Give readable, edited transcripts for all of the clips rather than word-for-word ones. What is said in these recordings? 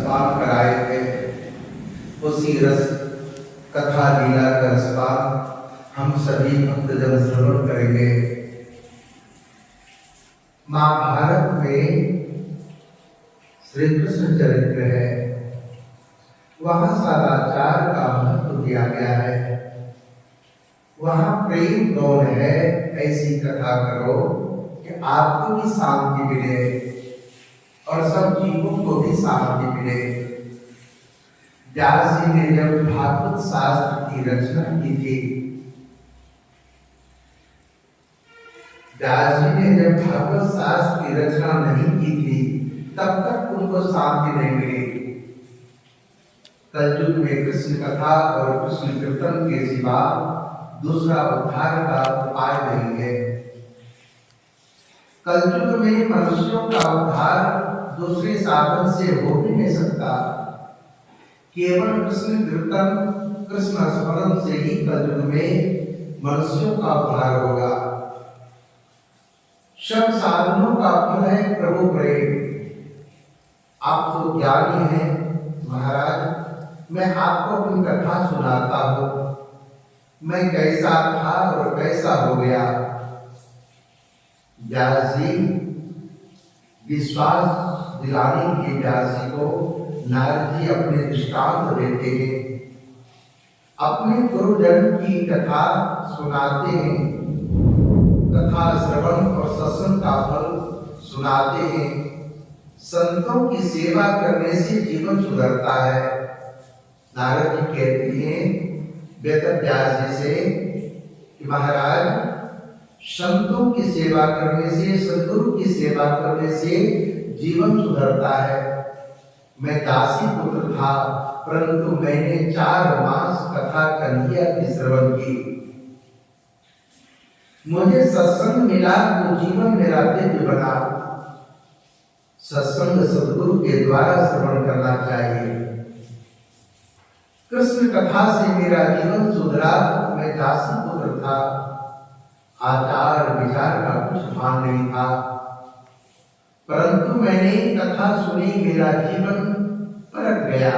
रसपान कराए थे, उसी रस कथा लीला का रसपान हम सभी भक्तजन श्रवण करेंगे। महाभारत में श्री कृष्ण चरित्र है, वहाँ सदाचार का महत्व दिया गया है। वहाँ प्रेम कौन है, ऐसी कथा करो कि आपको भी शांति मिले और सब जीवों को भी शांति मिले। व्यास जी ने जब भागवत शास्त्र की रचना की थी, व्यास जी ने जब भागवत शास्त्र की रचना नहीं की थी, तब तक उनको शांति नहीं मिली। कलयुग में कृष्ण कथा और कृष्ण कीर्तन के सिवा दूसरा उद्धार का उपाय नहीं है। कलयुग में मनुष्यों का उद्धार दूसरे साधन से हो भी नहीं सकता। केवल कृष्ण कीर्तन, कृष्ण स्मरण से ही कलयुग में मनुष्यों का उद्धार होगा। सब साधनों का फल है प्रभु प्रेम। आप तो ज्ञानी हैं महाराज, मैं आपको अपनी कथा सुनाता हूँ, मैं कैसा था और कैसा हो गया। व्यास जी विश्वास दिलाने के व्यास जी को नारद जी अपने दृष्टांत देते हैं, अपने गुरुजन की कथा सुनाते हैं, कथा श्रवण और सत्संग का फल सुनाते हैं। संतों की सेवा करने से जीवन सुधरता है। नारद जी कहते हैं वेद व्यास जी से कि महाराज, संतों की सेवा करने से, सद्गुरु की सेवा करने से जीवन सुधरता है। मैं दासी पुत्र था, परंतु मैंने 4 मास कथा कन्हैया की श्रवण की, मुझे सत्संग मिला तो जीवन मेरा दिव्य बना। सत्संग सद्गुरु के द्वारा श्रवण करना चाहिए। कृष्ण कथा से मेरा जीवन सुधरा। मैं दासी पुत्र था, आचार विचार का कुछ भान नहीं था, परंतु मैंने कथा सुनी, मेरा जीवन परख गया।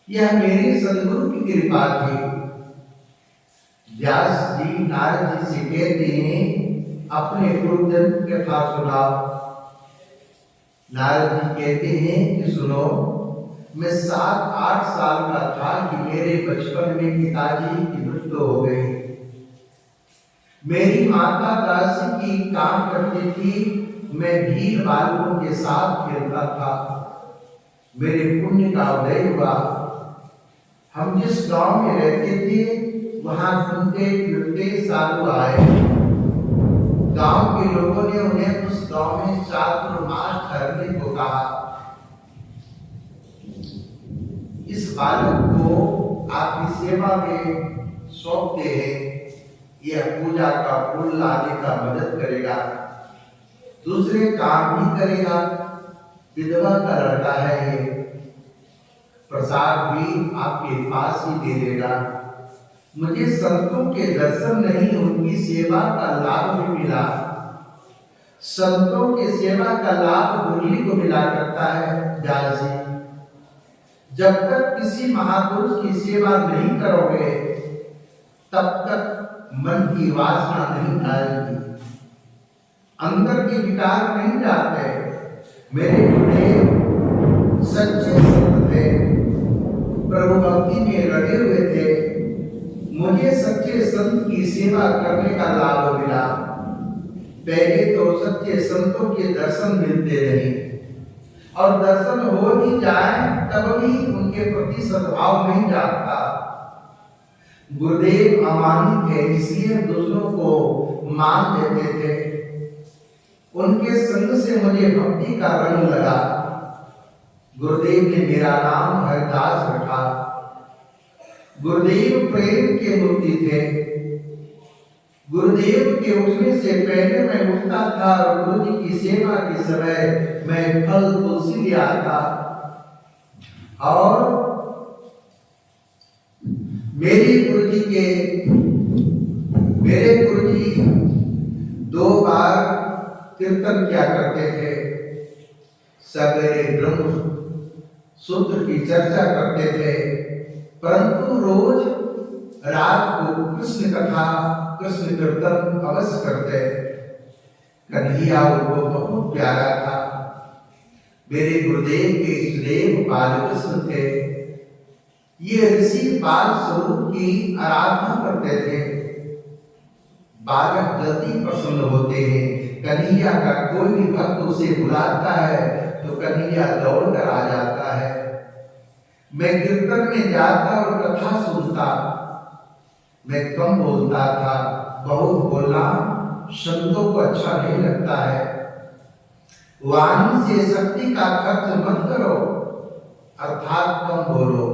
यह मेरे सद्गुरु की कृपा थी। व्यास जी नारद जी से कहते हैं अपने गुरुजन की कथा सुनाओ। नारद जी कहते हैं कि सुनो, मैं 7-8 साल का था कि मेरे बचपन में पिताजी की मृत्यु हो गई। मेरी माता दासी की काम करती थी, मैं भीड़ बालकों के साथ खेलता था। मेरे पुण्य का उदय हुआ। हम जिस गांव में रहते थे, वहां सुनते फिरते साधु आए। गांव के लोगों ने उन्हें उस गांव में चातुर्मास ठहरने को कहा। इस बालक को आपकी सेवा में सौंपते हैं, यह पूजा का फूल लाने का मदद करेगा, दूसरे काम भी करेगा। विधवा का लड़का है ये, प्रसाद भी आपके पास ही दे देगा। मुझे संतों के दर्शन नहीं, उनकी सेवा का लाभ भी मिला। संतों की सेवा का लाभ मुरली को मिला करता है। व्यास जी, जब तक किसी महापुरुष की सेवा नहीं करोगे, तब तक मन की वासना नहीं आएगी, अंदर के विकार नहीं जाते। मेरे गुरुदेव सच्चे संत थे, प्रभु भक्ति में लगे हुए थे। मुझे सच्चे संत की सेवा करने का लाभ मिला। पहले तो सच्चे संतों के दर्शन मिलते नहीं, और दर्शन हो भी जाए तब भी उनके प्रति सद्भाव नहीं जागता। गुरुदेव अमानित है, इसलिए दूसरों को मान देते थे। उनके संग से मुझे भक्ति का रंग लगा। गुरुदेव ने मेरा नाम हरिदास रखा। गुरुदेव प्रेम के मूर्ति थे। गुरुदेव के उठने से पहले मैं उठता था और गुरु जी की सेवा के समय मैं फल तुलसी ले आता, और मेरे गुरु जी 2 बार कीर्तन किया करते थे। सवेरे ब्रह्म सूत्र की चर्चा करते थे, परंतु रोज रात को कृष्ण कथा, कृष्ण कीर्तन अवश्य करते। कन्हैया उनको बहुत प्यारा था। मेरे गुरुदेव के इष्टदेव बालकृष्ण थे। ये ऋषि बाल स्वरूप की आराधना करते थे। बालक जल्दी प्रसन्न होते हैं। कन्हैया का कोई भी भक्त उसे बुलाता है तो कन्हैया दौड़ कर आ जाता है। मैं कीर्तन में जाता और कथा सुनता। मैं कम बोलता था, बहुत बोलना शब्दों को अच्छा नहीं लगता है। वाणी से शक्ति का खर्च मत करो, अर्थात कम बोलो,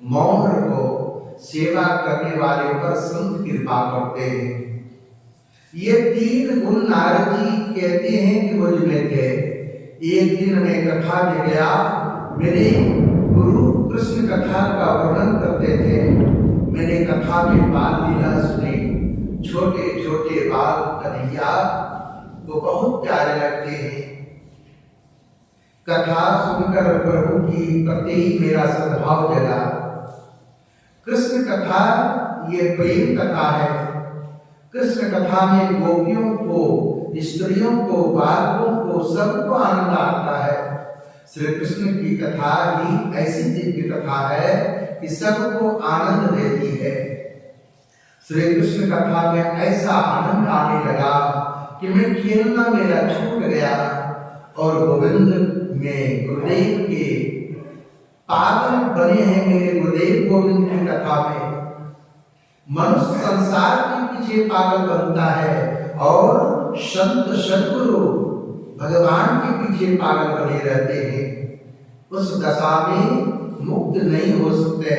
मौन रखो। सेवा करने वाले पर संत कृपा करते हैं। ये 3 गुण नारद जी कहते हैं कि मुझ में थे। एक दिन मैं कथा में गया, मेरे गुरु कृष्ण कथा का वर्णन करते थे। मैंने कथा में बाल लीला सुनी। छोटे छोटे बाल कन्हैया वो बहुत प्यारे लगते हैं। कथा सुनकर प्रभु की प्रति मेरा सद्भाव जगा। कृष्ण कथा ये प्रेम कथा है। कृष्ण कथा में गोपियों को, स्त्रियों को, बालकों को, सबको आनंद आता है। श्री कृष्ण की कथा ही ऐसी दिव्य कथा है कि सबको आनंद देती है। श्री कृष्ण कथा में ऐसा आनंद आने लगा कि मैं खेलना मेरा छूट गया और गोविंद में गुरुदेव के पागल बने हैं। मेरे गुरुदेव गोविंद की कथा में मनुष्य संसार के पीछे पागल बनता है और संत सद्गुरु भगवान के पीछे पागल बने रहते हैं। उस दशा में मुक्त नहीं हो सकते।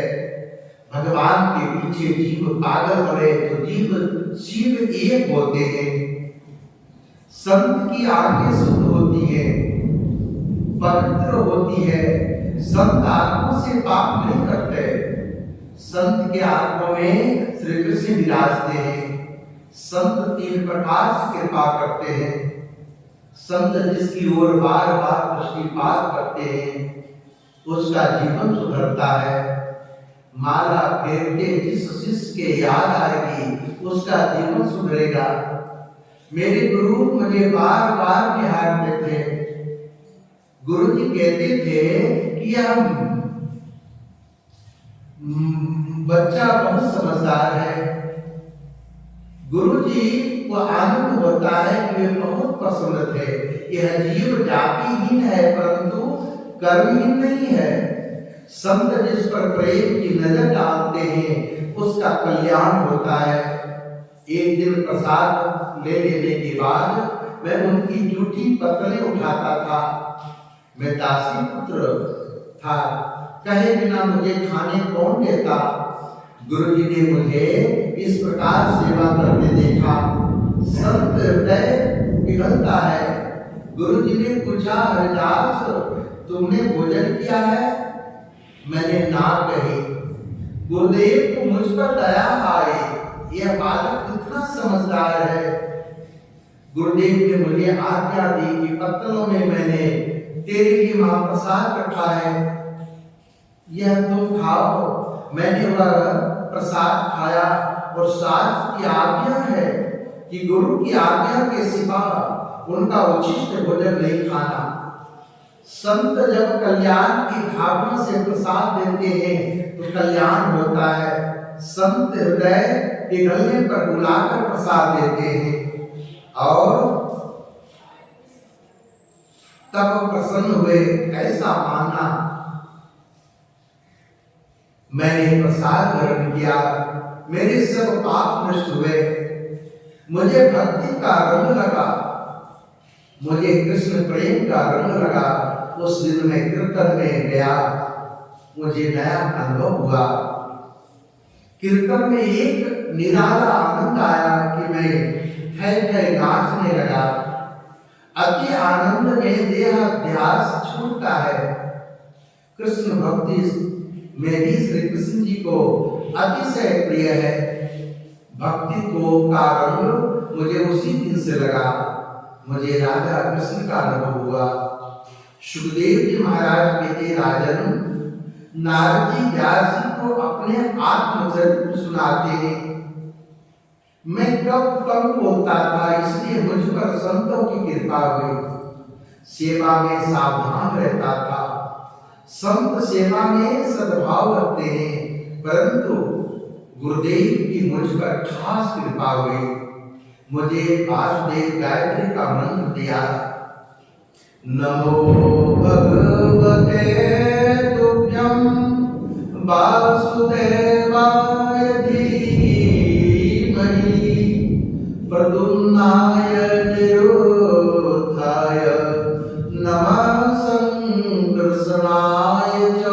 भगवान के पीछे जीव पागल बने तो जीव शिव एक होते हैं। संत की आंखें शुद्ध होती है, पवित्र होती है। संत आंखों से पाप नहीं करते। संत के आंखों में श्री कृष्ण विराजते हैं। संत 3 प्रकार से कृपा करते हैं। संत जिसकी ओर बार बार दृष्टिपात करते हैं उसका जीवन सुधरता है। माला फेरते जिस शिष्य के याद आएगी उसका जीवन सुधरेगा। मेरे गुरु मुझे बार बार निहारते थे। गुरु जी कहते थे कि हम बच्चा बहुत समझदार है। गुरु जी को आनंद होता है कि वे बहुत प्रसन्न थे। यह जीव जातिहीन है परंतु कर्महीन नहीं है। संत जिस पर प्रेम की नजर डालते हैं उसका कल्याण होता है। एक दिन प्रसाद ले लेने के बाद मैं उनकी जूठी पत्तलें उठाता था। मैं दासी पुत्र था, कहे बिना मुझे खाने कौन देता। गुरु जी ने मुझे इस प्रकार सेवा करते देखा। संत हृदय पिघलता है। गुरु जी ने पूछा, हरिदास तुमने भोजन किया है? मैंने ना कही। गुरुदेव को मुझ पर दया आए, यह बालक कितना समझदार है। गुरुदेव ने मुझे आज्ञा दी कि पत्तलों में मैंने तेरे लिए महाप्रसाद रखा है, यह तुम खाओ। मैंने वह प्रसाद खाया और शास्त्र की आज्ञा है कि गुरु की आज्ञा के सिवा उनका उचिष्ट भोजन नहीं खाना। संत जब कल्याण की भावना से प्रसाद देते हैं तो कल्याण होता है। संत हृदय पिघलने पर बुलाकर प्रसाद देते हैं और तब प्रसन्न हुए। ऐसा मानना। मैंने प्रसाद ग्रहण किया, मेरे सब पाप नष्ट हुए। मुझे भक्ति का रंग लगा, मुझे कृष्ण प्रेम का रंग लगा। उस दिन मैं कीर्तन में गया, मुझे नया अनुभव हुआ। कीर्तन में एक निराला आनंद आया कि मैं ठह नाचने लगा। अति आनंद में देहाध्यास छूटता है। कृष्ण भक्ति में भी श्री कृष्ण जी को अतिशय प्रिय है। भक्ति को का रंग मुझे उसी दिन से लगा। मुझे राधा कृष्ण का अनुभव हुआ। सुखदेव जी महाराज कहते राजन, नारद जी व्यास जी को अपने आत्मचरित्र सुनाते हैं। मैं कब कम बोलता था, इसलिए मुझ पर संतों की कृपा हुई। सेवा में सावधान रहता था। संत सेवा में सद्भाव रखते हैं, परंतु गुरुदेव की मुझ पर खास कृपा हुई। मुझे वासुदेव गायत्री का मंत्र दिया। नमो भगवते तुभ्यं वासुदेवाय धीमहि प्रद्युम्नाय निरुद्धाय नमः संकर्षणाय च।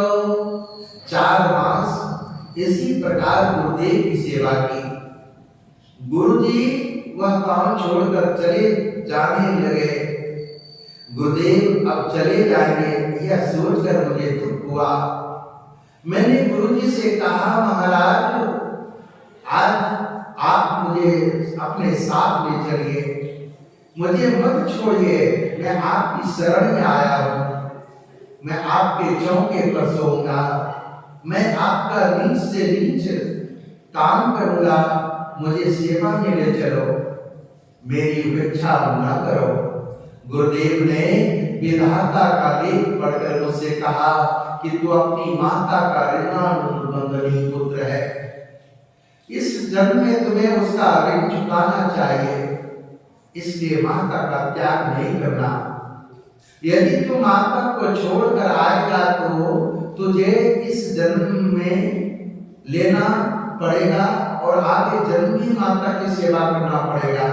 4 मास इसी प्रकार गुरुदेव की सेवा की। गुरुजी वह काम छोड़कर चले जाने लगे। गुरुदेव अब चले जाएंगे, यह सोचकर मुझे दुख हुआ। मैंने गुरुजी से कहा, महाराज आज आप मुझे अपने साथ ले चलिए, मुझे मत छोड़िए। मैं आपकी शरण में आया हूँ, मैं आपके चौके पर सोऊंगा, मैं आपका नीच से नीच काम करूंगा, मुझे सेवा में ले चलो, मेरी उपेक्षा न करो। गुरुदेव ने विधाता का लेख पढ़कर मुझसे कहा कि तू अपनी माता का ऋणानुबंधनीय पुत्र है। इस जन्म में तुम्हें उसका ऋण चुकाना चाहिए, इसलिए माता का त्याग नहीं करना। यदि तू माता को छोड़कर आएगा तो तुझे इस जन्म में लेना पड़ेगा और आगे जन्म भी माता की सेवा करना पड़ेगा।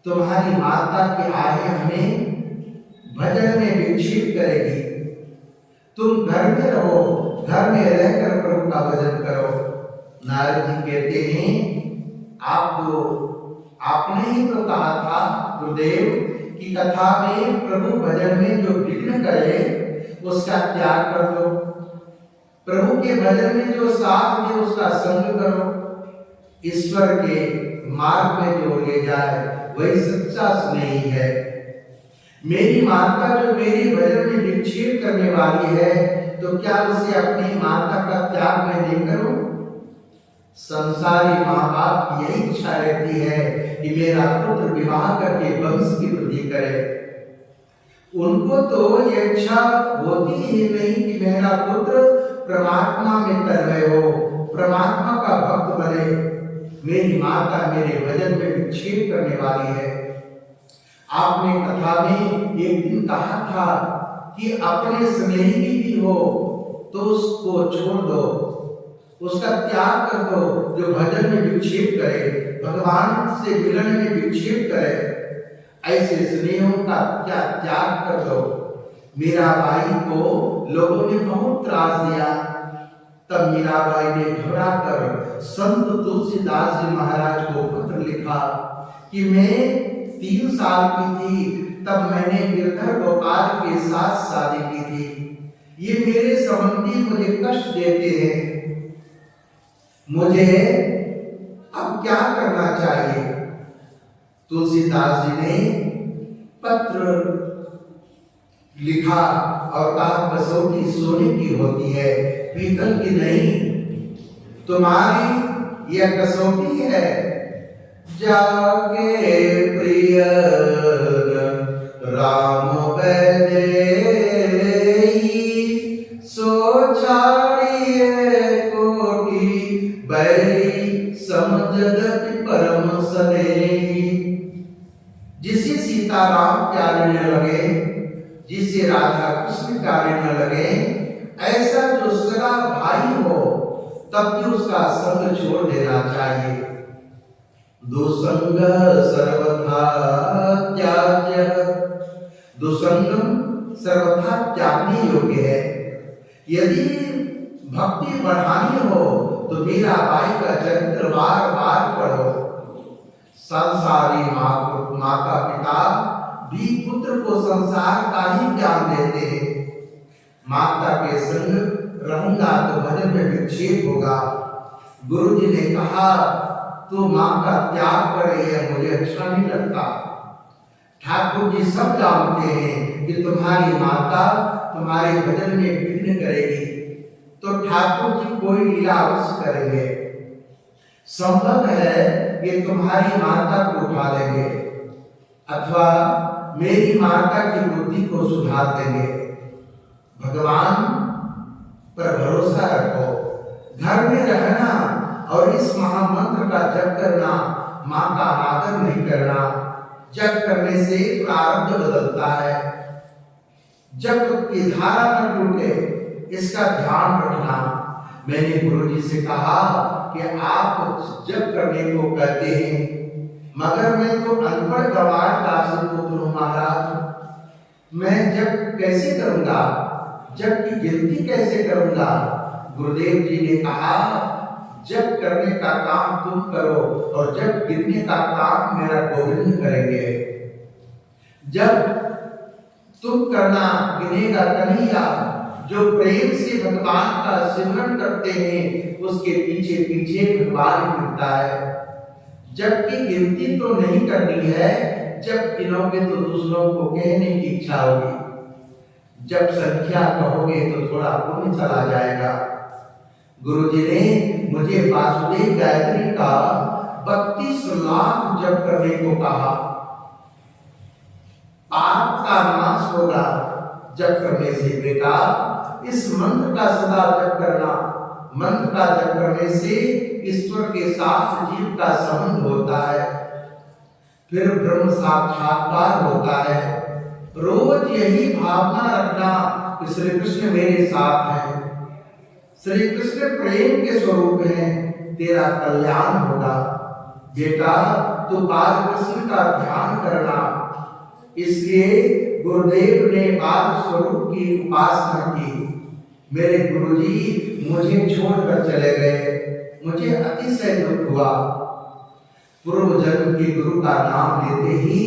तुम्हारी माता की आय हमें भजन में विक्षेप करेगी। तुम घर में रहो, घर में रहकर प्रभु का भजन करो। नारद जी कहते हैं, आपने ही तो कहा था गुरुदेव की कथा में, प्रभु भजन में जो विघ्न करे उसका त्याग कर दो, प्रभु के भजन में जो साथ में उसका संग करो। ईश्वर के मार्ग में जो ले जाए वही सच्चा स्नेही है। मेरी माता जो मेरी भजन में विक्षेप करने वाली है, तो क्या उसे अपनी माता का त्याग मैं नहीं करूं? संसारी माँ बाप की यही इच्छा रहती है कि मेरा पुत्र विवाह करके वंश की वृद्धि करे। उनको तो ये इच्छा होती ही नहीं कि मेरा पुत्र परमात्मा में तन्मय हो, परमात्मा का भक्त बने। मेरी माता मेरे भजन में विक्षेप करने वाली है। आपने कथा में एक दिन कहा था कि अपने स्नेही भी हो तो उसको छोड़ दो, उसका त्याग कर दो, जो भजन में विक्षेप करे, भगवान से मिलन में विक्षेप करे। ऐसे स्नेहों का क्या त्याग कर दो। मीराबाई को लोगों ने बहुत त्रास दिया। तब मीराबाई ने घबराकर संत तुलसीदास जी महाराज को पत्र लिखा कि मैं 3 साल की थी, तब मैंने गिरधर गोपाल के साथ शादी की थी। ये मेरे संबंधी मुझे कष्ट देते हैं, मुझे अब क्या करना चाहिए? तुलसीदास जी ने पत्र लिखा और कहा, कसौटी सोने की होती है, पीतल की नहीं। तुम्हारी यह कसौटी है, जागे प्रिय राम बैदेई, सो छाड़िए कोटि बैरी समझदति परम सनेही। जिसे सीताराम प्यारे न लगे, जिसे राधा कृष्ण प्यारे न लगे, ऐसा जो सगा भाई हो तब भी उसका संग छोड़ देना चाहिए। दुसंग सर्वथा त्याज्य, दुसंगम सर्वथा त्यागने योग्य है। यदि भक्ति बढ़ानी हो तो मीराबाई का चरित्र बार बार पढ़ो। संसारी माता पिता भी पुत्र को संसार का ही ज्ञान देते हैं। माता के संग रहूंगा तो भजन में विक्षेप होगा। गुरु जी ने कहा, तू माँ का त्याग करे, यह मुझे अच्छा नहीं लगता। ठाकुर जी सब जानते हैं कि तुम्हारी माता तुम्हारे भजन में विघ्न करेगी, तो ठाकुर जी कोई लीला अवश्य करेंगे। संभव है कि तुम्हारी माता को उठा लेंगे अथवा मेरी माता की बुद्धि को सुधार देंगे। भगवान पर भरोसा रखो, घर में रहना और इस महामंत्र का जप करना, मां का आदर नहीं करना। जप करने से प्रारब्ध बदलता है। जप की धारा न टूटे, इसका ध्यान रखना। मैंने गुरुजी से कहा कि आप जप करने को कहते हैं, मगर मैं तो अनपढ़ गवार दास पुत्र हूं महाराज। मैं जप कैसे करूंगा, जप की गिनती कैसे करूंगा? गुरुदेव जी ने कहा जप करने का काम तुम करो और जप गिनने का काम मेरा गोविंद करेंगे। जब तुम करना, गिनेगा कन्हैया। जो प्रेम से भगवान का सिमरन करते हैं उसके पीछे पीछे भगवान फिरता है। जब की गिनती तो नहीं करनी है, जब गिनोगे तो दूसरों को कहने की इच्छा होगी। जब संख्या कहोगे तो थोड़ा पुण्य चला जाएगा। गुरुजी ने मुझे वासुदेव गायत्री का 32 लाख जप करने को कहा। पाप का नाश होगा जप करने से बेटा। इस मंत्र का सदा जप करना। मंत्र का जप करने से ईश्वर के साथ जीव का संबंध होता है, फिर ब्रह्म साक्षात्कार होता है। रोज यही भावना रखना कि श्री कृष्ण मेरे साथ हैं, श्री कृष्ण प्रेम के स्वरूप हैं, तेरा कल्याण होगा। बेटा तू बाल कृष्ण का ध्यान करना। इसलिए गुरुदेव ने बाल स्वरूप की उपासना की। मेरे गुरुजी मुझे छोड़कर चले गए, मुझे अतिशय दुख हुआ। पूर्व जन्म के गुरु का नाम लेते ही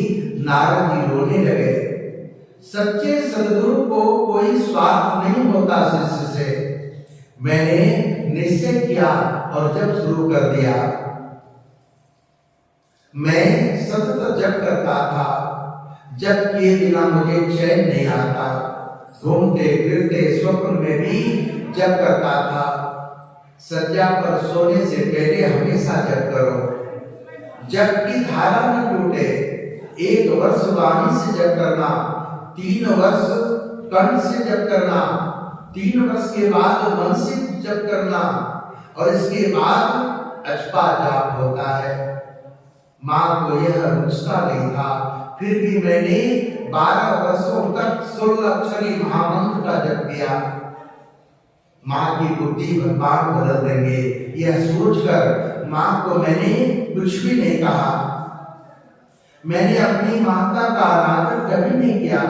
नारद जी रोने लगे। सच्चे सद्गुरु को कोई स्वार्थ नहीं होता शिष्य से। मैंने निश्चय किया और जब शुरू कर दिया। मैं सतत जप करता था, जप किए बिना मुझे चैन नहीं आता। घूमते फिरते स्वप्न में भी जप करता था। सज्जा पर सोने से पहले हमेशा जप करो। जप की धारा न टूटे। 1 वर्ष वाणी से जप करना, 3 वर्ष कंठ से जप करना, 3 वर्ष के बाद मन से जप करना और इसके बाद अजपा जाप होता है। मां को यह रुचता नहीं था, फिर भी मैंने 12 वर्षों तक 16 अक्षरी महामंत्र का जप किया। मां की बुद्धि भगवान बदल देंगे, यह सोचकर मां को मैंने कुछ भी नहीं कहा। मैंने अपनी माता का अनादर कभी नहीं किया।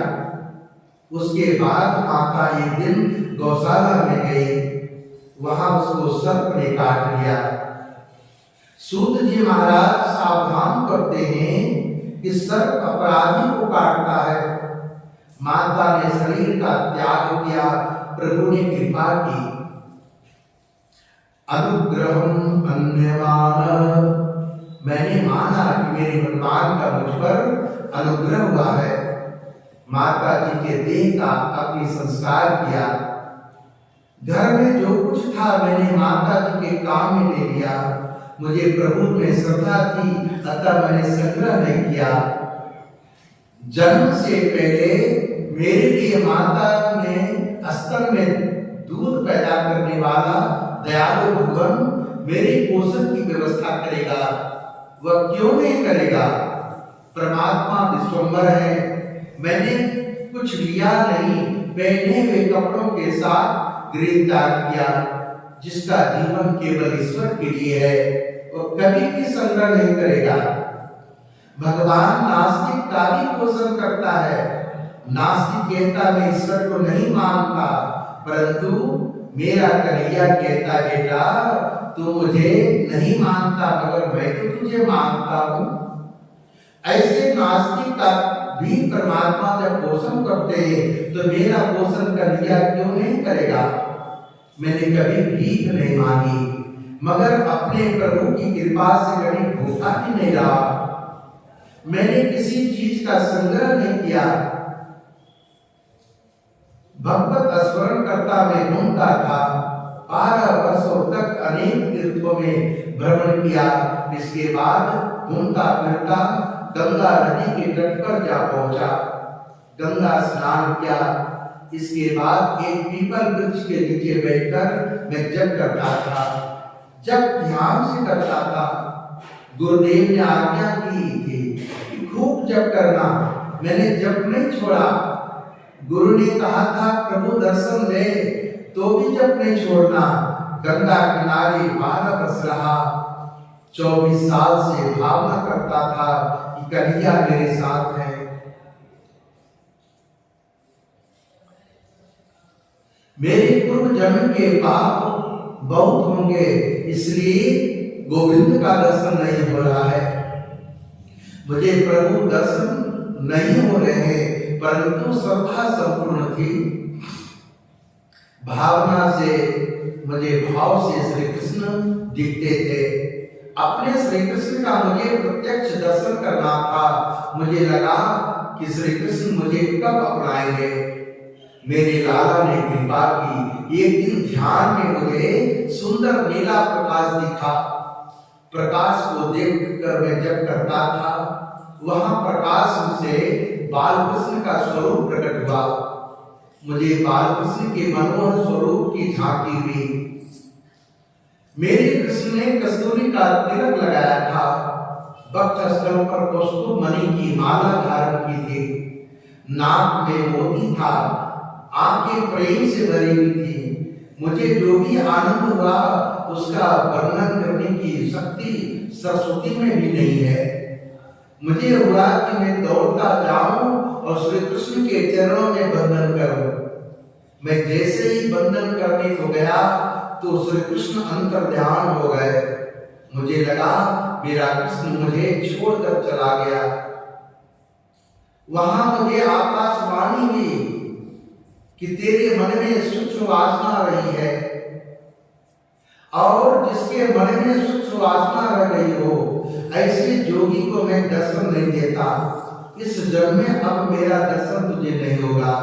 उसके बाद माता एक दिन गौशाला में गई, वहां उसको सर्प ने काट लिया। सूत जी महाराज सावधान करते हैं कि सर्प अपराधी को काटता है। माता ने शरीर का त्याग किया, प्रभु ने कृपा की। अनुग्रहम अन्यमान, मैंने माना कि मेरे भगवान का मुझ पर अनुग्रह हुआ है। माता जी के देह का अपनी संस्कार किया। घर में जो कुछ था मैंने माता जी के काम में ले लिया। मुझे प्रभु में श्रद्धा थी, अतः मैंने संग्रह नहीं किया। जन्म से पहले मेरे लिए माता ने स्तन में दूध पैदा करने वाला दयालु भगवान मेरे पोषण की व्यवस्था करेगा। वह क्यों नहीं करेगा? परमात्मा विश्वम्भर है। मैंने कुछ लिया नहीं, पहने हुए कपड़ों के साथ गृह त्याग किया। जिसका जीवन केवल ईश्वर के लिए है वो कभी भी संग्रह नहीं करेगा। भगवान नास्तिक का भी पोषण करता है। नास्तिक कहता मैं ईश्वर को नहीं मानता, परंतु मेरा कन्हैया कहता बेटा तू मुझे नहीं मानता मगर मैं तो तुझे मानता हूं। ऐसे नास्तिक का भी परमात्मा जब पोषण करते हैं तो मेरा पोषण कन्हैया क्यों नहीं करेगा? मैंने कभी भीख नहीं मांगी, मगर अपने प्रभु की कृपा से कभी भूखा भी नहीं रहा। मैंने किसी चीज का संग्रह नहीं किया। भगवत स्मरण करता मैं घूमता था। 12 वर्षों तक अनेक तीर्थों में भ्रमण किया। इसके बाद घूमता फिरता गंगा नदी के तट पर जा पहुंचा। गंगा स्नान किया। इसके बाद एक पीपल वृक्ष के नीचे बैठकर मैं जप करता था। जब ध्यान से करता था, गुरुदेव ने आज्ञा की थी कि खूब जप करना। मैंने जप नहीं छोड़ा। गुरु ने कहा था प्रभु दर्शन दे, तो भी जप नहीं छोड़ना। गंगा किनारे 12 वर्ष रहा। 24 साल से भावना करता था कि कन्हैया मेरे साथ है। मेरे पूर्व जन्म के पाप बहुत होंगे, इसलिए गोविंद का दर्शन नहीं हो रहा है। मुझे प्रभु दर्शन नहीं हो रहे, परंतु श्रद्धा संपूर्ण थी। भावना से मुझे भाव से श्री कृष्ण दिखते थे। अपने श्री कृष्ण का मुझे प्रत्यक्ष दर्शन करना था। मुझे लगा कि श्री कृष्ण मुझे कब अपनाएंगे। मेरे लाला ने कृपा की। एक दिन ध्यान में मुझे सुंदर नीला प्रकाश दिखा। प्रकाश को देखकर मैं जप करता था। वहां प्रकाश से बालकृष्ण का स्वरूप प्रकट हुआ। मुझे बालकृष्ण के मनोहर स्वरूप की झांकी हुई। मेरे कृष्ण ने कस्तूरी का तिलक लगाया था। वक्षस्थल पर कौस्तुभ मणि की माला धारण की थी। नाक में मोती था। आंखें प्रेम से भरी हुई थी। मुझे जो भी आनंद हुआ उसका वर्णन करने की शक्ति सरस्वती में भी नहीं है। मुझे हुआ कि मैं दौड़ता जाऊं और श्री कृष्ण के चरणों में बंधन करूं। मैं जैसे ही बंधन करने को गया तो श्री कृष्ण अंतर्ध्यान हो गए। मुझे लगा मेरा कृष्ण मुझे छोड़कर चला गया। वहां मुझे आकाशवाणी हुई कि तेरे मन में सूक्ष्म वासना रही है, और जिसके मन में सूक्ष्म वासना रह गई हो, ऐसे जोगी को मैं दर्शन नहीं देता। इस जन्म में अब मेरा दर्शन तुझे नहीं होगा।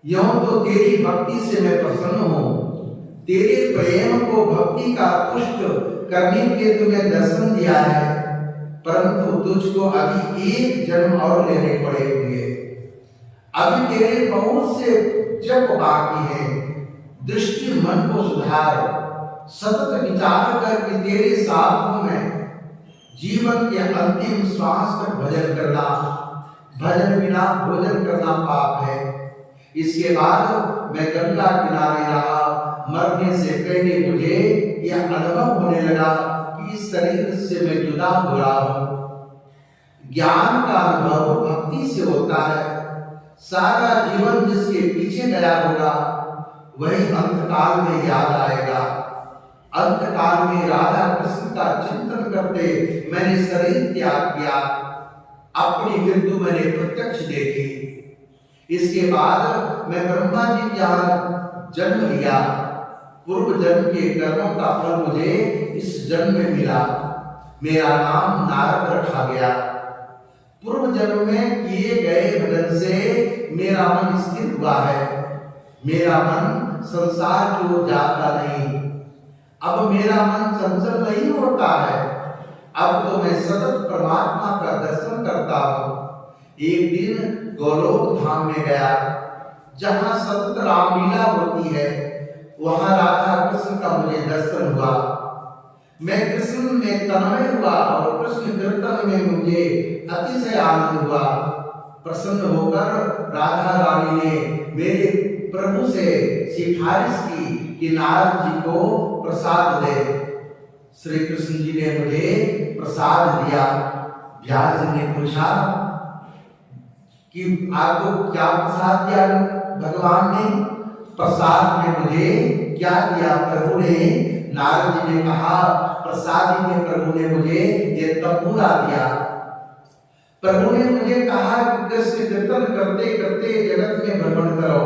यूं तो तेरी भक्ति से मैं प्रसन्न हूं। तेरे प्रेम को भक्ति का पुष्ट करने के लिए तुम्हें दर्शन दिया है, परंतु तुझको अभी एक जन्म और लेने पड़ेंगे। अभी तेरे बहुत से जप बाकी है। दृष्टि मन को सुधार। सतत विचार कर कि तेरे साथ हूं मैं। जीवन के अंतिम श्वास तक भजन करना। भजन बिना भोजन करना पाप है। इसके बाद मैं गंगा किनारे रहा। मरने से पहले मुझे यह अनुभव होने लगा कि इस शरीर से मैं जुदा हो रहा हूं। ज्ञान का अनुभव भक्ति से होता है। सारा जीवन जिसके पीछे गया होगा वही अंतकाल में याद आएगा। अंतकाल में राधा कृष्ण का चिंतन करते मैंने शरीर त्याग किया। अपनी मृत्यु मैंने प्रत्यक्ष देखी। इसके बाद मैं ब्रह्मा जी के यहाँ जन्म लिया। पूर्व जन्म के कर्मों का फल मुझे इस जन्म में मिला। मेरा नाम नारद रखा गया। पूर्व जन्म में किए गए भजन से मेरा मन स्थिर हुआ है। मेरा मन संसार की ओर जाता नहीं। अब मेरा मन चंचल नहीं होता है। अब तो मैं सतत परमात्मा का दर्शन करता हूँ। एक दिन गोलोक धाम में गया, जहाँ सतत रामलीला होती है। वहां राधा कृष्ण का मुझे दर्शन हुआ। मैं कृष्ण में तन्मय हुआ और कृष्ण कीर्तन में मुझे अतिशय आनंद हुआ। प्रसन्न होकर राधा रानी ने मेरे प्रभु से सिफारिश की कि नारद जी को प्रसाद दे। श्री कृष्ण जी ने मुझे प्रसाद दिया। व्यास जी ने पूछा कि आपको क्या प्रसाद दिया भगवान ने? प्रसाद में मुझे क्या दिया प्रभु ने? नारद जी ने कहा प्रसाद में प्रभु ने मुझे ये तंबूरा दिया। प्रभु ने मुझे कहा कि कृष्ण कीर्तन करते करते जगत में भ्रमण करो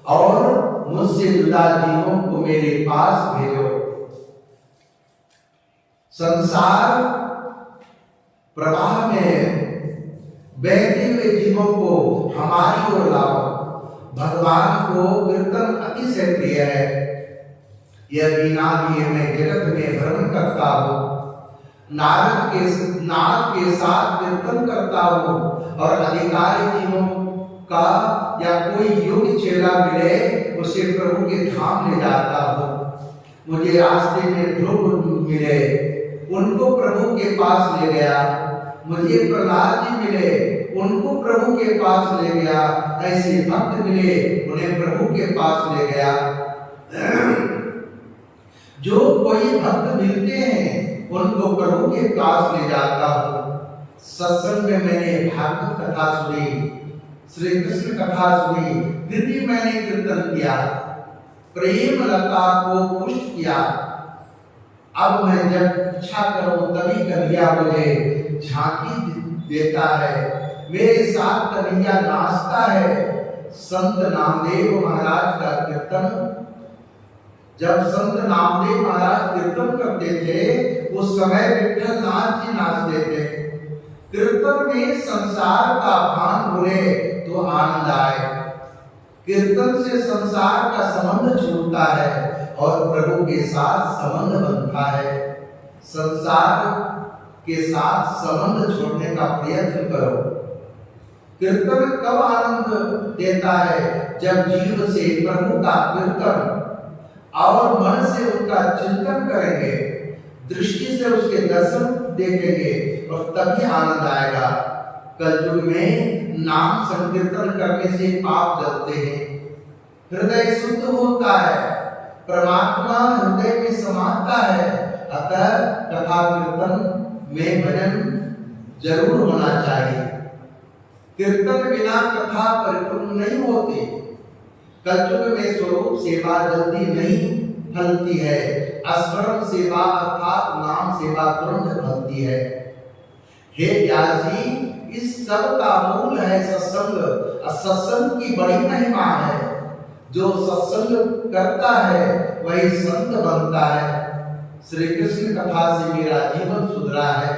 और मुझसे जुदा जीवों को मेरे पास भेजो। संसार प्रवाह में बहते हुए जीवों को हमारी ओर लाओ भगवान को कीर्तन अतिशय प्रिय है। यह बिना लिए मैं जगत में भ्रमण करता हूँ, नाद के साथ कीर्तन करता हूँ और अधिकारी जीवों का या कोई योग्य चेला मिले उसे प्रभु के धाम ले जाता हूँ। मुझे रास्ते में ध्रुव मिले, उनको प्रभु के पास ले गया। मुझे प्रहलाद जी मिले, उनको प्रभु के पास ले गया। ऐसे भक्त मिले, उन्हें प्रभु के पास ले गया। जो कोई भक्त मिलते हैं उनको प्रभु के पास ले जाता हूँ। सत्संग में मैंने भागवत कथा सुनी, श्री कृष्ण कथा सुनी, फिर भी मैंने कीर्तन किया, प्रेम लता को पुष्ट किया। अब मैं जब इच्छा करूं तभी कन्हैया मुझे झांकी देता है, मेरे साथ कन्हैया नाचता है। संत नामदेव महाराज का कीर्तन, जब संत नामदेव महाराज कीर्तन करते थे उस समय विठल नाथ जी नाचते थे। कीर्तन में संसार का भान भूले तो आनंद आए। कीर्तन से संसार का संबंध छूटता है और प्रभु के साथ संबंध बनता है। संसार के साथ संबंध छोड़ने का प्रयत्न करो। कीर्तन कब आनंद देता है? जब जीव से प्रभु का कीर्तन और मन से उनका चिंतन करेंगे, दृष्टि से उसके दर्शन देखेंगे और तभी आनंद आएगा। कलयुग में नाम संकीर्तन करने से पाप जलते हैं, हृदय शुद्ध होता है, परमात्मा हृदय में समाता है। अतः कथा कीर्तन में भजन जरूर होना चाहिए। कीर्तन बिना कथा परिपूर्ण नहीं होती। कलयुग में स्वरूप सेवा जल्दी नहीं फलती है, स्मरण सेवा अर्थात नाम सेवा तुरंत फलती है। हे व्यास जी, इस सब का मूल है सत्संग। सत्संग की बड़ी महिमा है। जो सत्संग करता है वही संत बनता है। श्री कृष्ण कथा से मेरा जीवन सुधरा है।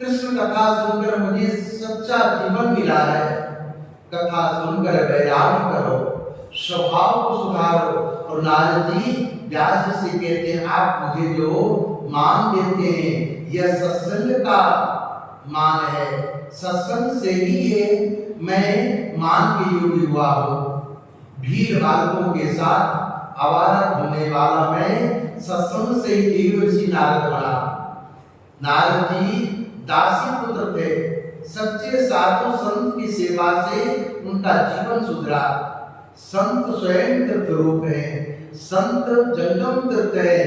कृष्ण कथा सुनकर मुझे सच्चा जीवन मिला है। कथा सुनकर वैराग्य करो, स्वभाव को सुधारो। और नारद जी व्यास से कहते हैं, आप मुझे जो मान देते हैं यह सत्संग का मान है। सत्संग से ही ये मैं मान के योगी हुआ हूँ। भीड़ बालकों के साथ आवारा घूमने वाला मैं सत्संग से ही देवर्षि नारद बना। नारद जी दासी पुत्र थे। सच्चे साधु संत की सेवा से उनका जीवन सुधरा। संत स्वयं तीर्थ रूप है। संत जंगम तीर्थ है।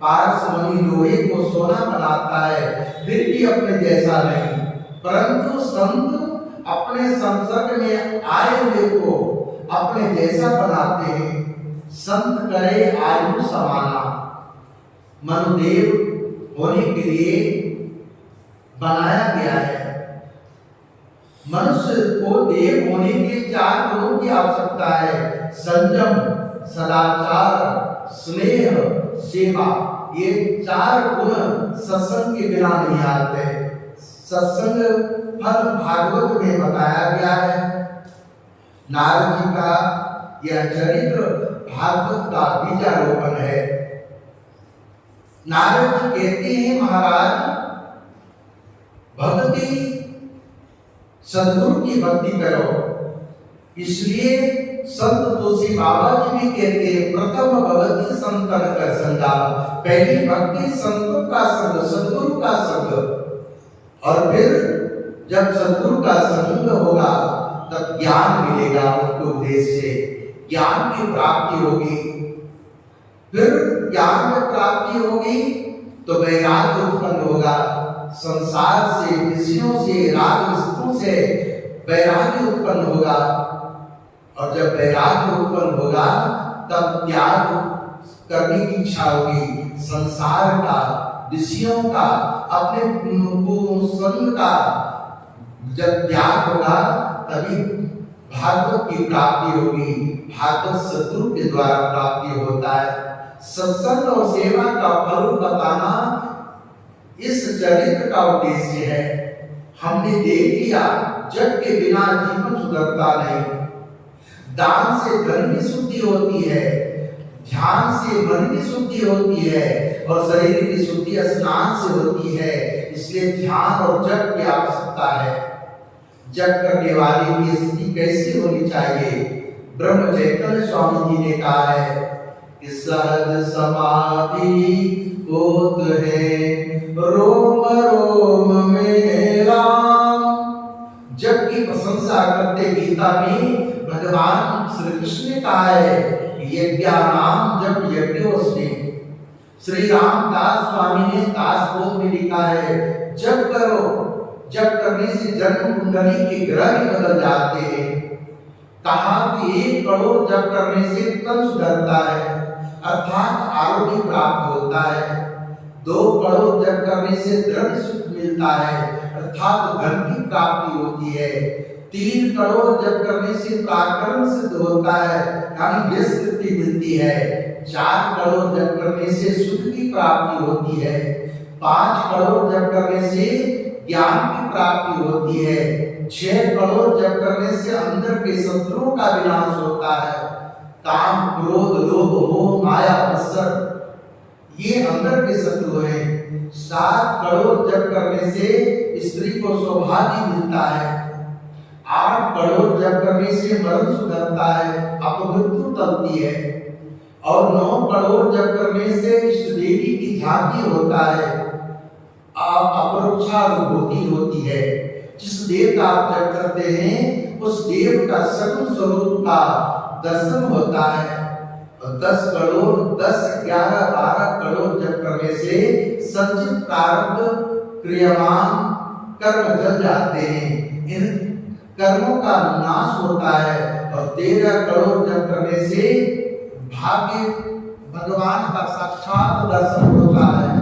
पारसमणि लोहे को सोना बनाता है, फिर भी अपने जैसा नहीं। परंतु संत अपने संसर्ग में आए हुए को अपने जैसा बनाते हैं। संत करे आयु समाना। मनुदेव होने के लिए बनाया गया है। मनुष्य को देव होने के लिए 4 गुणों की आवश्यकता है: संयम, सदाचार, स्नेह, सेवा। ये 4 गुण सत्संग के बिना नहीं आते। सत्संग फल भागवत में बताया गया है। नारद जी का यह चरित्र भागवत का बीजारोपण है। नारद जी कहते हैं, महाराज भक्ति सद्गुरु की भक्ति करो। इसलिए संत तुलसी बाबा जी भी कहते हैं, प्रथम भक्ति संतन कर संगा। पहली भक्ति संतों का संग, सद्गुरु का संग। और फिर जब सद्गुरु का संग होगा तब ज्ञान मिलेगा। उनके उपदेश से ज्ञान की प्राप्ति होगी। फिर ज्ञान में प्राप्ति होगी तो वैराग्य उत्पन्न होगा। संसार से, विषयों से, राग रसों से वैराग्य उत्पन्न होगा। और जब वैराग्य उत्पन्न होगा तब त्याग करने की इच्छा होगी। संसार का, विषयों का, अपने संग का जब त्याग होगा तभी भागवत की प्राप्ति होगी। भागवत सद्गुरु के द्वारा प्राप्ति होता है। सत्संग और सेवा का फल बताना इस चरित्र का उद्देश्य है। हमने देख लिया जग के बिना जीवन सुधरता नहीं। दान से धन की शुद्धि होती है, ध्यान से मन की शुद्धि होती है और शरीर की शुद्धि स्नान से होती है। इसलिए ध्यान और जप की आवश्यकता है। जप करने वाले की स्थिति कैसी होनी चाहिए? ब्रह्म चैतन्य स्वामी जी ने कहा है कि सहज समाधि होत है रोम रोम में राम। जप की प्रशंसा करते गीता में भगवान श्री कृष्ण ने कहा है यज्ञानाम जप यज्ञोस्मि। श्री रामदास स्वामी ने दासबोध में लिखा है जप करो, जप करने से जन्म कुंडली के ग्रह भी बदल जाते हैं। कहा कि 1 करोड़ जप करने से तन सुधरता है अर्थात आरोग्य प्राप्त होता है। 2 करोड़ जप करने से दृढ़ सुख मिलता है अर्थात धन की प्राप्ति होती है। 3 करोड़ जप करने से प्राकरण सिद्ध होता है यानी व्यस्कृति मिलती है। 4 करोड़ जप करने से सुख की प्राप्ति होती है। 5 करोड़ जप करने से ज्ञान की प्राप्ति होती है। 6 करोड़ जप करने से अंदर के शत्रुओं का विनाश होता है। काम क्रोध लोभ मोह माया मत्सर ये अंदर के शत्रु हैं। 7 करोड़ जप करने से स्त्री को सौभाग्य मिलता है। 8 करोड़ जप करने से मरण सुधरता है अपमृत्यु टलती है। और 9 करोड़ जप करने से इष्ट देवी की ध्याति होता है अपरोक्षानुभूति होती है। जिस देव का आप जप करते हैं उस देव का सगुण स्वरूप का दर्शन होता है। और 10 करोड़ 10 11 12 करोड़ जप करने से संचित प्रारब्ध क्रियामान कर्म जल जाते हैं। इन कर्मों का नाश होता है। और 13 करोड़ जप करने से भाग्य भगवान का साक्षात दर्शन होता है।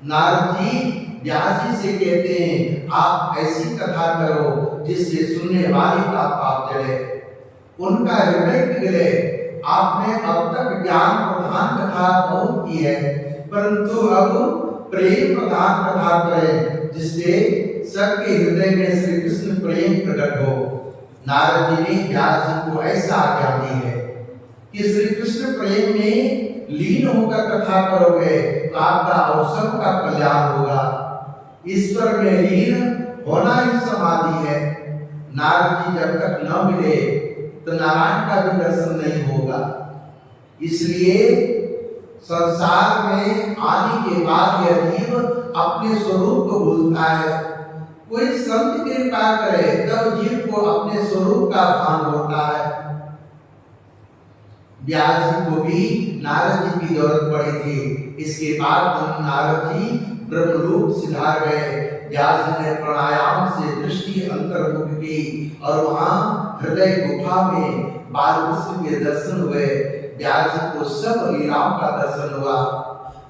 नारद जी व्यास जी से कहते हैं आप ऐसी कथा करो जिससे सुनने वाले का पाप जले, उनका हृदय पिघले। आपने अब तक ज्ञान प्रधान कथा बहुत की है परंतु अब प्रेम प्रधान कथा करें जिससे सबके हृदय में श्री कृष्ण प्रेम प्रकट हो। नारद जी ने व्यास जी को ऐसा आज्ञा दी है कि श्री कृष्ण प्रेम में लीन होकर कथा करोगे तो आपका और सबका कल्याण होगा। ईश्वर में लीन होना ही समाधि है। नारद जी जब तक न मिले तो नारायण का भी दर्शन नहीं होगा। इसलिए संसार में आने के बाद यह जीव अपने स्वरूप को भूलता है। कोई संत कृपा करे तब जीव को अपने स्वरूप का भान होता है। व्यास जी को भी नारद जी की जरूरत पड़ी थी। इसके बाद नारद जी ब्रह्मलोक सिधार गए। व्यास जी ने प्राणायाम से दृष्टि अंतर्मुख की और वहां हृदय गुफा में बालकृष्ण के दर्शन हुए। व्यास जी को सब लीलाओं का दर्शन हुआ।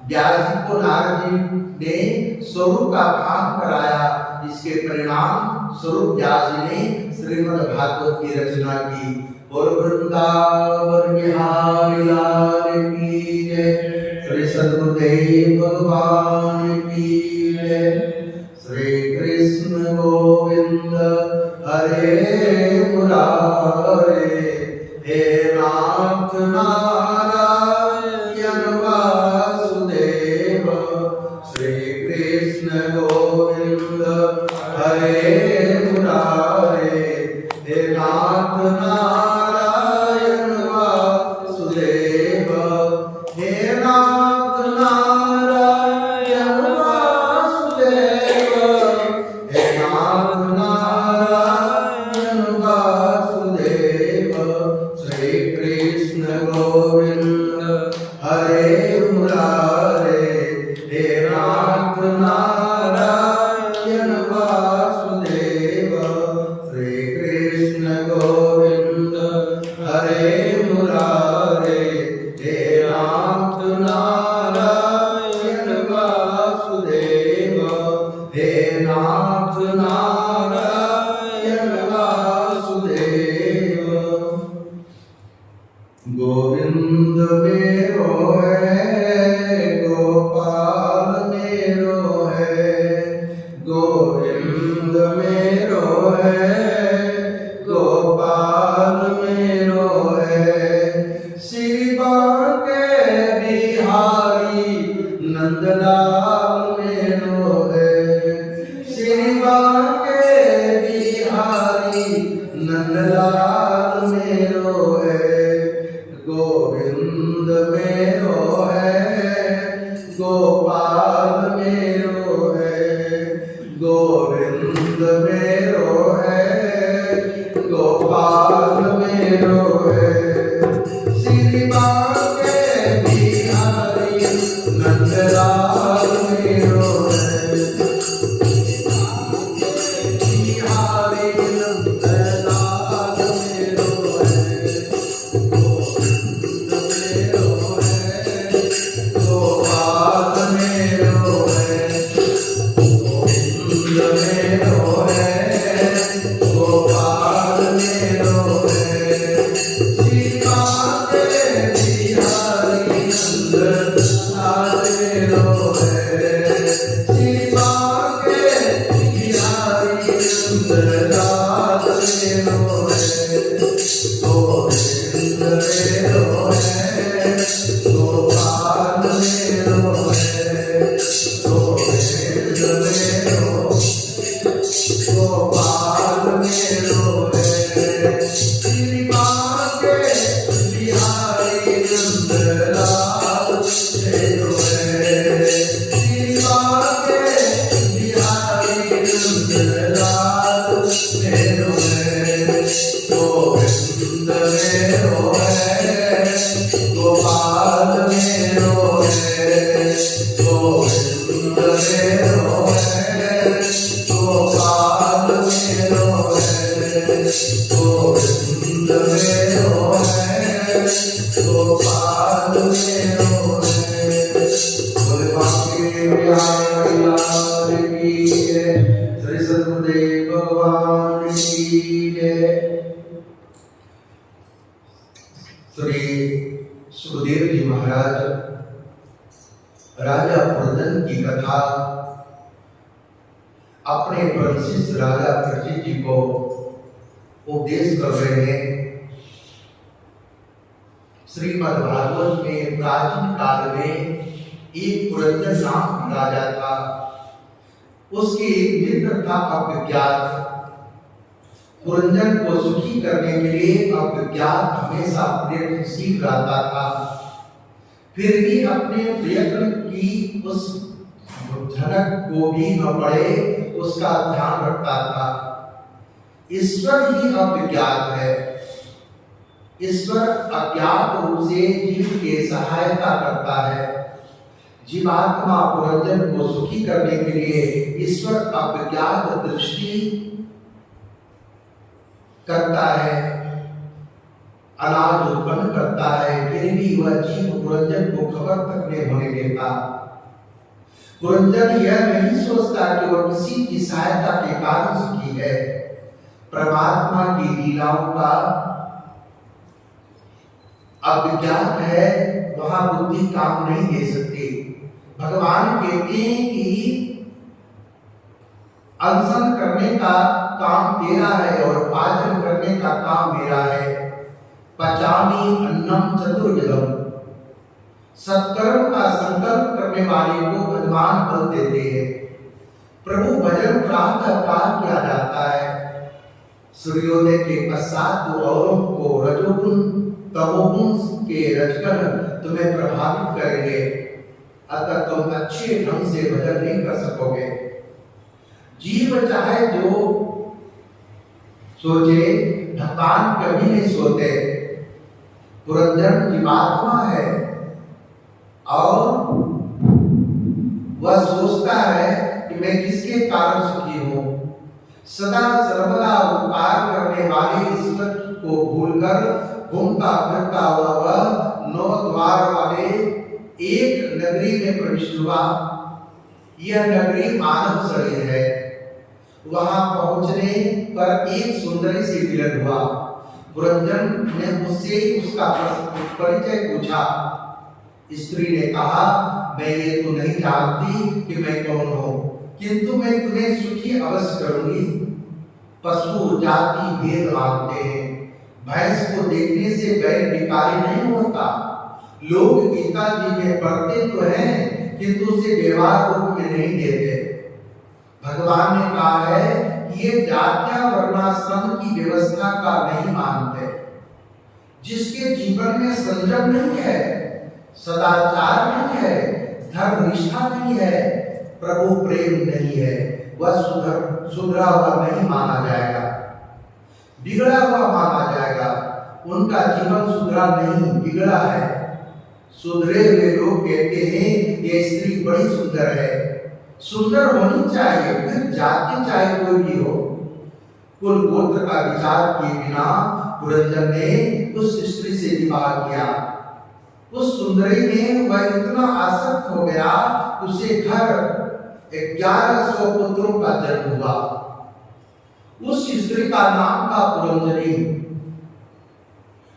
व्यास जी को नारद जी ने स्वरूप का भान कराया। इसके परिणाम स्वरूप व्यास जी ने श्रीमद् भागवत की रचना की। और वृंदावन बिहारी लाल की जय। श्री सद्गुरुदेव भगवान की जय। श्री कृष्ण गोविंद हरे मुरारे हे नाथ नारायण वासुदेव। श्री कृष्ण गोविंद हरे मुरारे हे नाथ नारायण वासुदेव। हे नाथ नारायण वासुदेव। हे नाथ नारायण वासुदेव। श्री कृष्ण गोविंद हरे मुरारे हे नाथ नारायण वासुदेव। श्री कृष्ण गोविंद हरे मुरारे हे नाथ नारायण वासुदेव। हे नाथ नारायण वासुदेव। गोविंद मेरो है गोपाल मेरो है। गोविंद मेरो है गोपाल मेरो है, गोविंद मेरो है, गोपाल मेरो है, गोविंद मेरो है, गोपाल मेरो है। श्री बांके बिहारी नंदलाल मेरो है, बिहारी नंदलाल मेरो है, गोविंद मेरो है, गोपाल मेरो है, गोविंद मेरो है, गोपाल मेरो है। श्री बांके बिहारी नंदलाल मेरो है, श्री बांके बिहारी नंदलाल मेरो है, गोविंद मेरो है, गोपाल मेरो है, गोविंद मेरो, गोपाल मेरो है। श्री बांके बिहारी नंदलाल मेरो है, श्री बांके बिहारी नंदलाल मेरो है, गोविंद मेरो है, गोपाल मेरो है, गोविंद मेरो है, गोपाल मेरो है, गोविंद मेरो है, गोपाल मेरो है। बोले बांके बिहारी लाल की जय, श्री सद्गुरुदेव भगवान की जय। श्री सुखदेव जी महाराज राजा पुरंदर की कथा अपने वशिष्ठ राजा परीक्षित जी को उपदेश कर रहे हैं। श्रीमद् भागवत में प्राचीन काल में एक पुरंदर नाम राजा था। उसके एक मित्र था अविज्ञात। पुरंदर को सुखी करने के लिए अविज्ञात हमेशा प्रयत्नशील रहता था। फिर भी अपने प्रयत्न की उस झलक को भी न पड़े उसका ध्यान रखता था। ईश्वर ही अविज्ञात है। ईश्वर अज्ञात रूप से जीव के सहायता करता है। जीवात्मा पुरंदर को सुखी करने के लिए ईश्वर अविज्ञात दृष्टि करता है, अनाज उत्पन्न करता है, फिर भी वह जीव पुरंदर को खबर तक नहीं होने देता। पुरंदर यह नहीं सोचता कि वह किसी की सहायता के कारण सुखी है। परमात्मा की लीलाओं का अविज्ञात है, वहां बुद्धि काम नहीं दे सकती। भगवान कहते हैं कि अनशन करने का काम तेरा है और पाचन करने का काम मेरा है। पचामी अन्नम चतुर्विधम। सत्कर्म का संकल्प करने वाले को भगवान बल देते हैं। प्रभु भजन प्रातः काल किया जाता है। सूर्योदय के पश्चात तो औरों को रजोगुण तमोगुण के रजकण तुम्हें प्रभावित करेंगे, अतः तुम अच्छे ढंग से भजन नहीं कर सकोगे। जीव चाहे जो सोचे, भगवान कभी नहीं सोते। पुरंदर जीवात्मा है और वह सोचता है कि मैं किसके कारण सुखी हूं। सदा सर्वदा उपकार करने वाले ईश्वर को भूलकर घूमता फिरता हुआ वह 9 द्वार वाले एक नगरी में प्रविष्ट हुआ। यह नगरी मानव शरीर है। वहां पहुंचने पर एक सुंदरी से मिलन हुआ। पुरंदर ने उससे उसका परिचय पूछा। स्त्री ने कहा, मैं ये तो नहीं जानती कि मैं कौन हूँ, किंतु मैं तुम्हें सुखी अवश्य करूंगी। पशु जाति भेद मानते हैं। भैंस को देखने से बैल भिखारी नहीं होता। लोग गीता जी में पढ़ते तो हैं, किंतु उसे व्यवहार रूप में नहीं देते। भगवान ने कहा है कि ये जातियां वर्णाश्रम की व्यवस्था का नहीं मानते। जिसके जीवन में संयम नहीं है, सदाचार नहीं है, धर्म निष्ठा नहीं है, प्रभु प्रेम नहीं है, वह सुधरा हुआ नहीं माना जाएगा, बिगड़ा हुआ माना जाएगा। उनका जीवन सुधरा नहीं, बिगड़ा है। सुधरे हुए लोग कहते हैं ये स्त्री बड़ी सुंदर है। सुंदर होनी चाहिए, फिर जाति चाहे कोई भी हो। कुल गोत्र का विचार किए बिना पुरंजन ने उस स्त्री से विवाह किया। उस सुंदरी में वह इतना आसक्त हो गया, उसे घर 1100 पुत्रों का जन्म हुआ। उस स्त्री का नाम था पुरंजनी।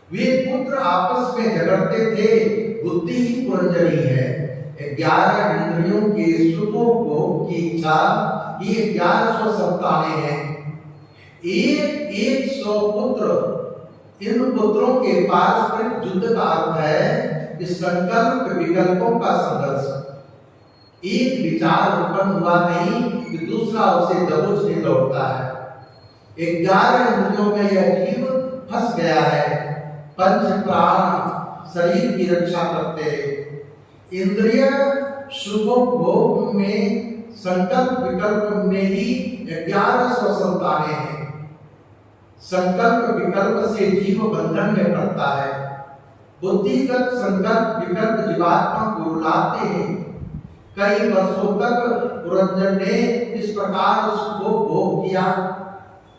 वे पुत्र आपस में झगड़ते थे, बुद्धि ही पुरंजनी है। 11 इंद्रियों के सुखों की इच्छा ये 1100 संतानें हैं। 100 पुत्र। इन पुत्रों के पारस्परिक युद्ध का अर्थ है कि संकल्प विकल्पों का संघर्ष। एक विचार उत्पन्न हुआ नहीं कि दूसरा उसे दबोचने लौटता है। 11 इंद्रियों में यह जीव फंस गया है। पंच प्राण शरीर की रक्षा करते हैं। इंद्रिय सुखोपभोग में, संकल्प विकल्प में ही 1100 संतानें हैं। संकल्प विकल्प से जीव बंधन में पड़ता है। बुद्धिगत संकल्प विकल्प जीवात्मा को रुलाते हैं। कई वर्षों तक पुरंजन ने इस प्रकार उसको भोग किया।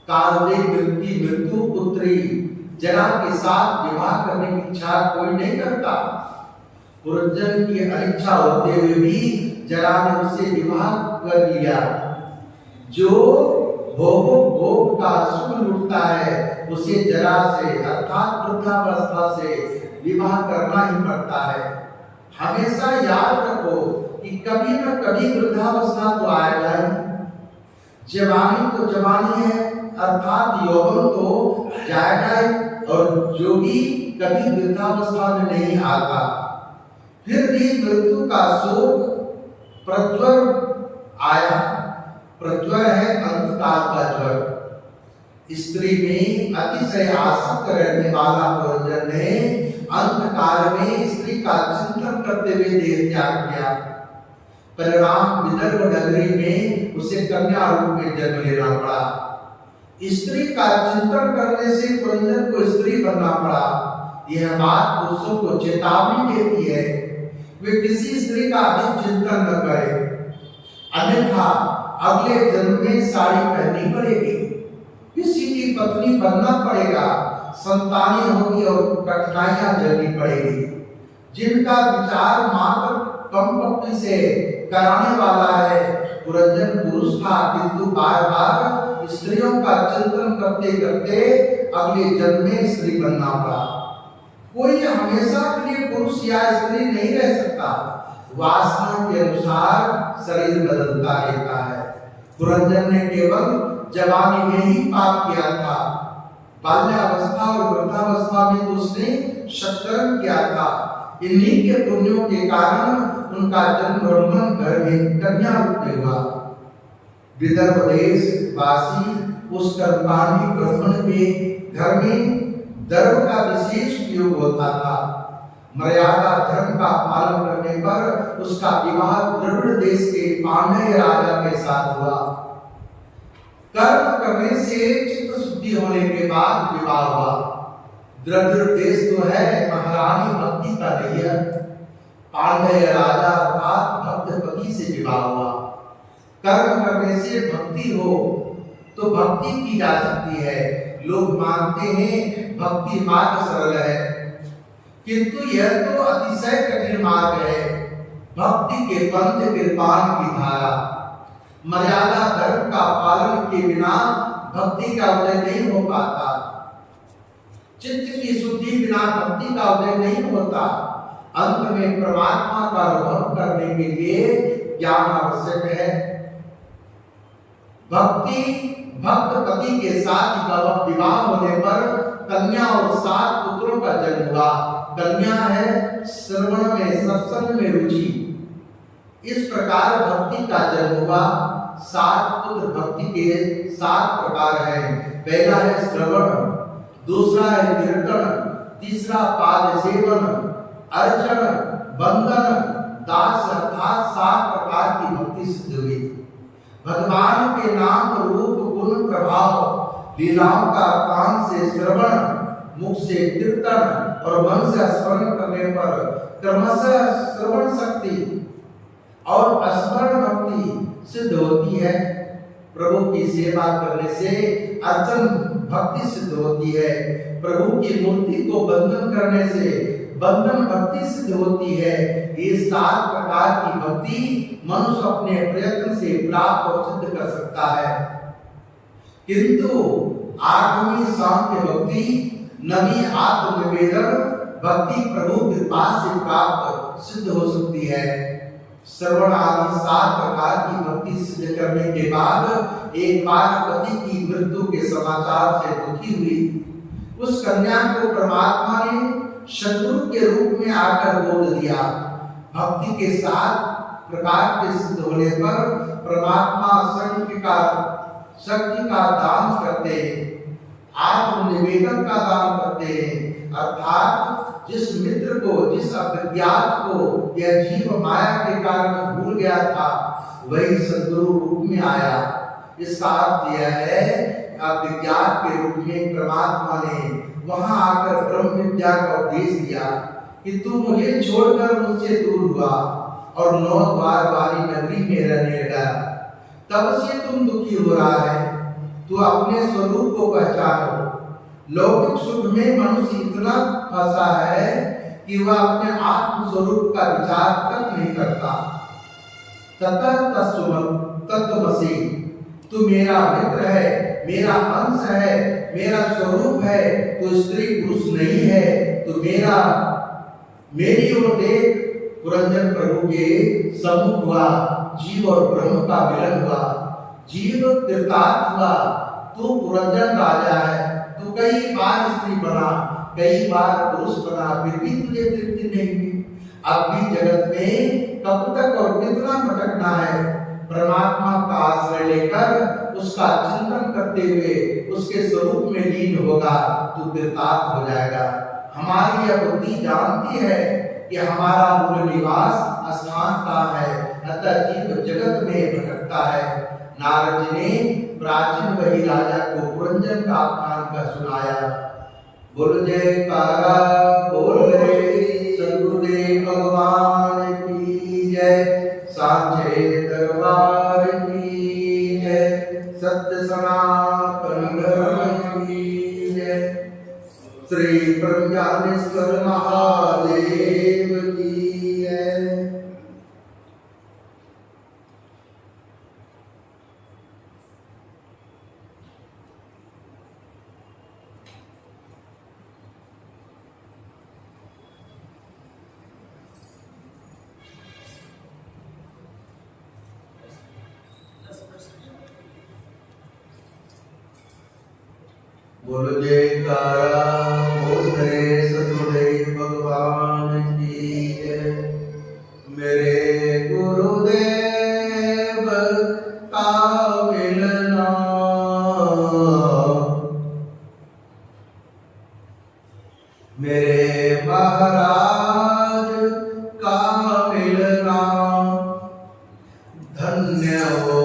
काल मृत्यु पुत्री जरा के साथ विवाह करने की इच्छा कोई नहीं करता। पुरंजन की अनिच्छा होते हुए भी जरा ने उससे विवाह कर लिया। जो भोग का सुख लुटता है उसे जरा से अर्थात वृद्धावस्था से विवाह करना ही पड़ता है। हमेशा याद रखो कि कभी न कभी वृद्धावस्था तो आएगा ही। जवानी तो जवानी है, अर्थात यौवन तो जाएगा ही, और जोगी कभी वृद्धावस्था में नहीं आता। फिर भी मृत्यु का शोक प्रज्वर आया। प्रज्वर है अंतकाल का ज्वर। स्त्री में अतिशय आसक्त रहने वाला पुरंजन ने अंतकाल में स्त्री का चिंतन करते हुए देह त्याग किया। परिणाम विदर्भ नगरी में उसे कन्या रूप में जन्म लेना पड़ा। स्त्री का चिंतन करने से पुरंजन को स्त्री बनना पड़ा। यह बात पुरुषों को चेतावनी देती है वे किसी स्त्री का अधिक चिंतन न करें, अन्यथा अगले जन्म में साड़ी पहननी पड़ेगी, किसी की पत्नी बनना पड़ेगा, संतानें होगी और कठिनाइयां झेलनी पड़ेगी। जिनका विचार मात्र कम पत्नी से कराने वाला है, पुरंजन पुरुष था, किंतु बार बार स्त्रियों का चिंतन करते करते अगले जन्म में स्त्री बनना पड़ा। कोई हमेशा के लिए पुरुष या स्त्री नहीं रह सकता। वासना के अनुसार शरीर बदलता रहता है। पुरंजन ने केवल जवानी में ही पाप किया था। बाल्यावस्था और वृद्धावस्था में तो उसने सत्कर्म किया था। इन्हीं के पुण्यों के कारण उनका जन्म ब्राह्मण घर में कन्या रूप में हुआ। विदर्भ देश वासी उस कर्मकांडी ब्राह्मण के घर में दर्भ का विशेष उपयोग होता था। मर्यादा धर्म का पालन करने पर उसका विवाह द्रविड़ देश के पांड्य राजा के साथ हुआ। कर्म करने से चित्त शुद्धि होने के बाद विवाह हुआ। द्रविड़ देश तो है महारानी भक्ति का नैया। पांड्य राजा अर्थात भक्त पति से विवाह हुआ। कर्म करने से भक्ति हो तो भक्ति की जा सकती है। लोग मानते हैं भक्ति मार्ग सरल है, किंतु यह तो अतिशय कठिन मार्ग है। भक्ति के पंथ कृपाण की धारा। मर्यादा धर्म का पालन के बिना भक्ति का उदय नहीं हो पाता। चित्त की शुद्धि बिना भक्ति का उदय नहीं होता। अंत में परमात्मा का अनुभव करने के लिए ज्ञान आवश्यक है। भक्ति भक्त पति के साथ विवाह होने पर कन्या और 7 पुत्रों का जन्म हुआ। कन्या है श्रवण में, सत्संग में रुचि। इस प्रकार भक्ति का जन्म हुआ। 7 पुत्र भक्ति के 7 प्रकार हैं। पहला है श्रवण, दूसरा है कीर्तन, तीसरा पाद सेवन, अर्चन, बंदन, दास अर्थात 7 प्रकार की भक्ति सिद्ध हुई। भगवान के नाम, रूप, गुण, प्रभाव, लीलाओं का कान से श्रवण, मुख से कीर्तन और मन से स्मरण करने पर क्रमशः श्रवण शक्ति और स्मरण भक्ति सिद्ध होती है। प्रभु की सेवा करने से अर्चन भक्ति सिद्ध होती है। प्रभु की मूर्ति को बंधन करने से बंधन भक्ति सिद्ध होती है। ये 7 प्रकार की भक्ति मनुष्य अपने प्रयत्न से प्राप्त और सिद्ध कर सकता है। किंतु 8वीं सांख्य भक्ति, 9वीं आत्मनिवेदन भक्ति प्रभु कृपा से प्राप्त सिद्ध हो सकती है। श्रवण आदि 7 प्रकार की भक्ति सिद्ध करने के बाद एक बार पति की मृत्यु के समाचार से दुखी हुई। उस कन्या को परमात्मा ने शत्रु के रूप में आकर बोल दिया। भक्ति के 7 प्रकार के सिद्ध होने पर परमात्मा शक्ति का दान करते हैं, आत्मनिवेदन का दान करते हैं। अर्थात जिस मित्र को, जिस अज्ञात को यह जीव माया के कारण भूल गया था, वही सद्गुरु रूप में आया। इसका अर्थ यह है अज्ञात के रूप में परमात्मा ने वहां आकर ब्रह्म विद्या का उपदेश दिया कि तू मुझे छोड़कर मुझसे दूर हुआ और 9 द्वार वाली नगरी में रहने लगा। तब से तुम दुखी हो रहा है। तू अपने स्वरूप को पहचानो। लौकिक सुख में मनुष्य इतना फंसा है कि वह अपने आत्म स्वरूप का विचार तक नहीं करता। तत्वमसि, तू मेरा मित्र है, मेरा अंश है, मेरा स्वरूप है, तू स्त्री पुरुष नहीं है, तू मेरी ओर देख। पुरंजन प्रभु के सम्मुख हुआ, जीव और ब्रह्म का मिलन हुआ। जीव कृतार्थ हुआ, तू पुरंजन राजा है। तू कई बार स्त्री बना, कई बार पुरुष बना, फिर भी तुझे तृप्ति नहीं हुई। अब भी जगत में कब तक और कितना भटकना है। परमात्मा का आश्रय लेकर उसका चिंतन करते हुए उसके स्वरूप में लीन होगा, तू कृतार्थ हो जाएगा। हमारी यह बुद्धि जानती है कि हमारा मूल निवास स्थान कहाँ है, अतः जीव जगत में भटकता है। नारद जी ने प्राचीन वही राजा को पुरंजन का आख्यान कर सुनाया। बोल जयकारा बोल रे सद्गुरुदेव भगवान की जय, सांचे दरबार की जय, सत्य सनातन धर्म की जय, श्री ब्रह्मज्ञानेश्वर महादेव की जय। बोल जयकारा बोल रे सद्गुरुदेव भगवान की जय। मेरे गुरुदेव का मिलना, मेरे महाराज का मिलना, धन्य हो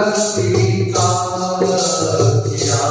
भक्ति का किया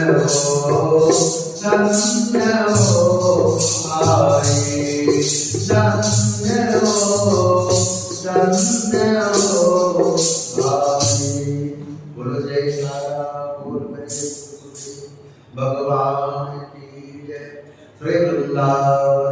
Hare धन्य हो आए, धन्य हो आए। बोलो जयकारा बोल भगवान की जय। श्री वृंदावन